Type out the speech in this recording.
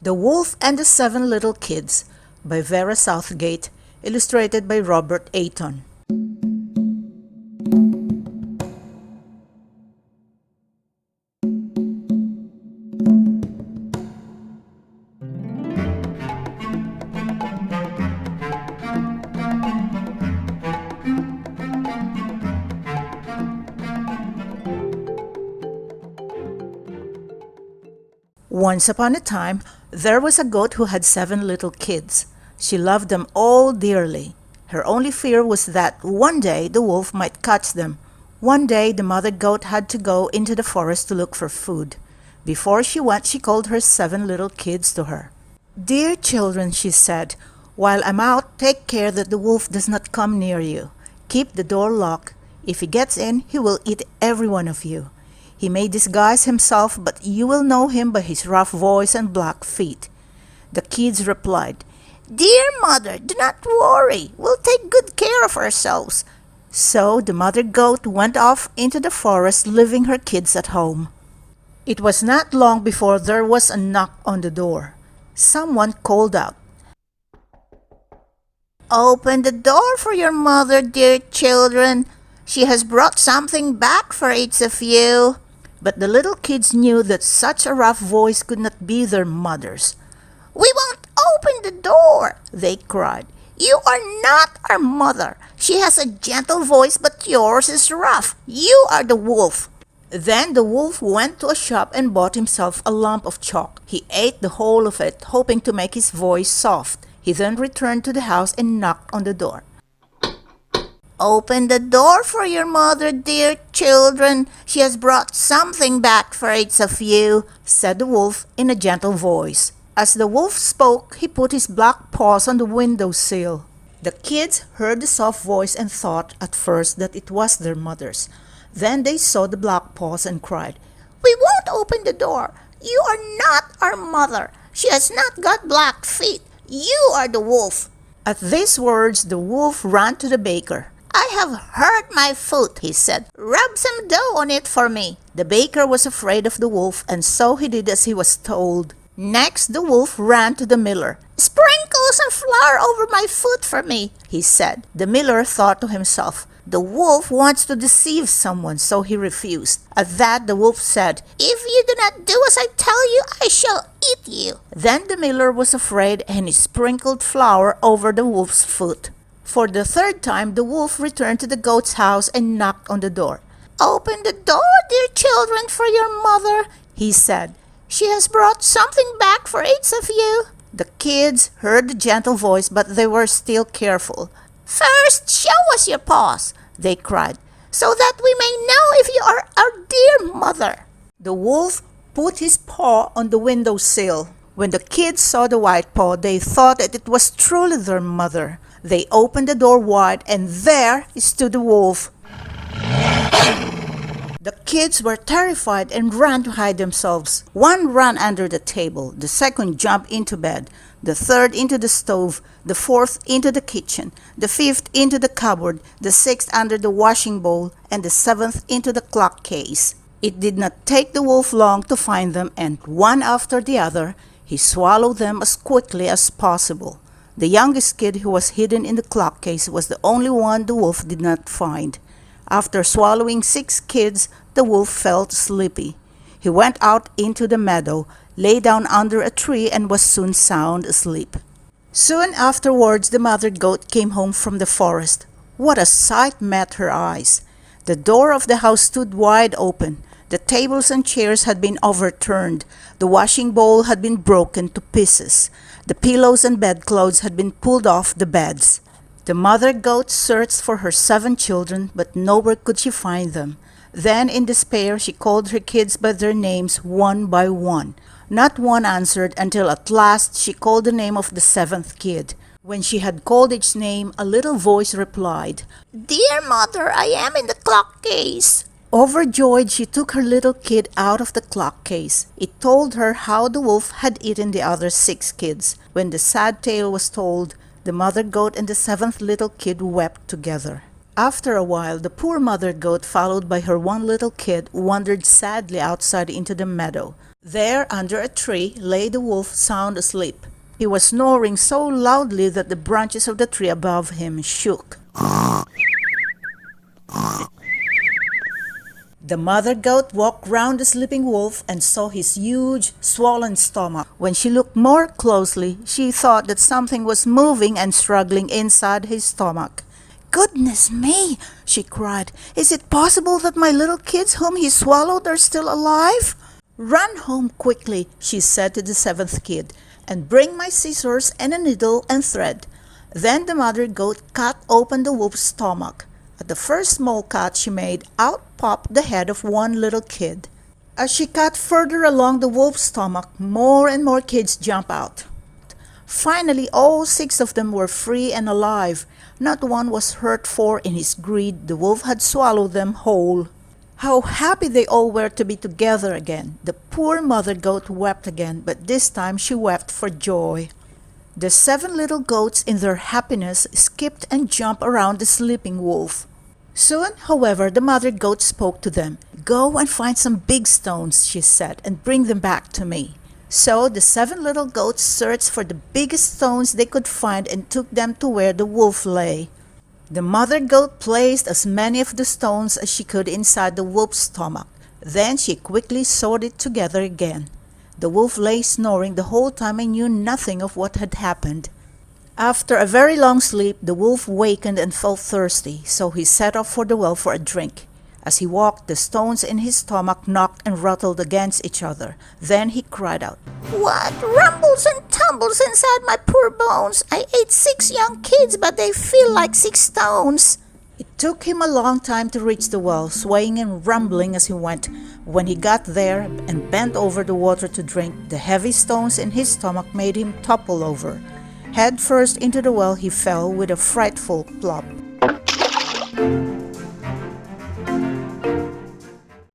The Wolf and the Seven Little Kids by Vera Southgate, illustrated by Ayton. Once upon a time, there was a goat who had 7 little kids. She loved them all dearly. Her only fear was that one day the wolf might catch them. One day the mother goat had to go into the forest to look for food. Before she went, she called her 7 little kids to her. "Dear children," she said, "while I'm out, take care that the wolf does not come near you. Keep the door locked. If he gets in, he will eat every one of you. He may disguise himself, but you will know him by his rough voice and black feet." The kids replied, "Dear mother, do not worry. We'll take good care of ourselves." So the mother goat went off into the forest, leaving her kids at home. It was not long before there was a knock on the door. Someone called out, "Open the door for your mother, dear children. She has brought something back for each of you." But the little kids knew that such a rough voice could not be their mother's. "We won't open the door," they cried. "You are not our mother. She has a gentle voice, but yours is rough. You are the wolf." Then the wolf went to a shop and bought himself a lump of chalk. He ate the whole of it, hoping to make his voice soft. He then returned to the house and knocked on the door. "Open the door for your mother, dear children. She has brought something back for each of you," said the wolf in a gentle voice. As the wolf spoke, he put his black paws on the windowsill. The kids heard the soft voice and thought at first that it was their mother's. Then they saw the black paws and cried, "We won't open the door. You are not our mother. She has not got black feet. You are the wolf." At these words, the wolf ran to the baker. "I have hurt my foot," he said. "Rub some dough on it for me." The baker was afraid of the wolf, and so he did as he was told. Next, the wolf ran to the miller. "Sprinkle some flour over my foot for me," he said. The miller thought to himself, "The wolf wants to deceive someone," so he refused. At that, the wolf said, "If you do not do as I tell you, I shall eat you." Then the miller was afraid, and he sprinkled flour over the wolf's foot. For the third time, the wolf returned to the goat's house and knocked on the door. "Open the door, dear children, for your mother," he said. "She has brought something back for each of you." The kids heard the gentle voice, but they were still careful. "First, show us your paws," they cried, "so that we may know if you are our dear mother." The wolf put his paw on the windowsill. When the kids saw the white paw, they thought that it was truly their mother. They opened the door wide, and there stood the wolf. The kids were terrified and ran to hide themselves. One ran under the table, the second jumped into bed, the third into the stove, the fourth into the kitchen, the fifth into the cupboard, the sixth under the washing bowl, and the seventh into the clock case. It did not take the wolf long to find them, and one after the other, he swallowed them as quickly as possible. The youngest kid, who was hidden in the clock case, was the only one the wolf did not find. After swallowing 6 kids, the wolf felt sleepy. He went out into the meadow, lay down under a tree, and was soon sound asleep. Soon afterwards, the mother goat came home from the forest. What a sight met her eyes! The door of the house stood wide open. The tables and chairs had been overturned. The washing bowl had been broken to pieces. The pillows and bedclothes had been pulled off the beds. The mother goat searched for her 7 children, but nowhere could she find them. Then, in despair, she called her kids by their names one by one. Not one answered until at last she called the name of the 7th kid. When she had called each name, a little voice replied, "Dear mother, I am in the clock case." Overjoyed, she took her little kid out of the clock case. It told her how the wolf had eaten the other 6 kids. When the sad tale was told, the mother goat and the 7th little kid wept together. After a while, the poor mother goat, followed by her one little kid, wandered sadly outside into the meadow. There, under a tree, lay the wolf sound asleep. He was snoring so loudly that the branches of the tree above him shook. The mother goat walked round the sleeping wolf and saw his huge, swollen stomach. When she looked more closely, she thought that something was moving and struggling inside his stomach. "Goodness me!" she cried. "Is it possible that my little kids whom he swallowed are still alive?" "Run home quickly," she said to the seventh kid, "and bring my scissors and a needle and thread." Then the mother goat cut open the wolf's stomach. At the first small cut she made, out popped the head of one little kid. As she cut further along the wolf's stomach, more and more kids jumped out. Finally, all 6 of them were free and alive. Not one was hurt, for in his greed the wolf had swallowed them whole. How happy they all were to be together again. The poor mother goat wept again, but this time she wept for joy. The 7 little goats in their happiness skipped and jumped around the sleeping wolf. Soon, however, the mother goat spoke to them. "Go and find some big stones," she said, "and bring them back to me." So the 7 little goats searched for the biggest stones they could find and took them to where the wolf lay. The mother goat placed as many of the stones as she could inside the wolf's stomach. Then she quickly sewed it together again. The wolf lay snoring the whole time and knew nothing of what had happened. After a very long sleep, the wolf wakened and felt thirsty, so he set off for the well for a drink. As he walked, the stones in his stomach knocked and rattled against each other. Then he cried out, "What rumbles and tumbles inside my poor bones? I ate 6 young kids, but they feel like 6 stones." It took him a long time to reach the well, swaying and rumbling as he went. When he got there and bent over the water to drink, the heavy stones in his stomach made him topple over. Head first into the well he fell with a frightful plop.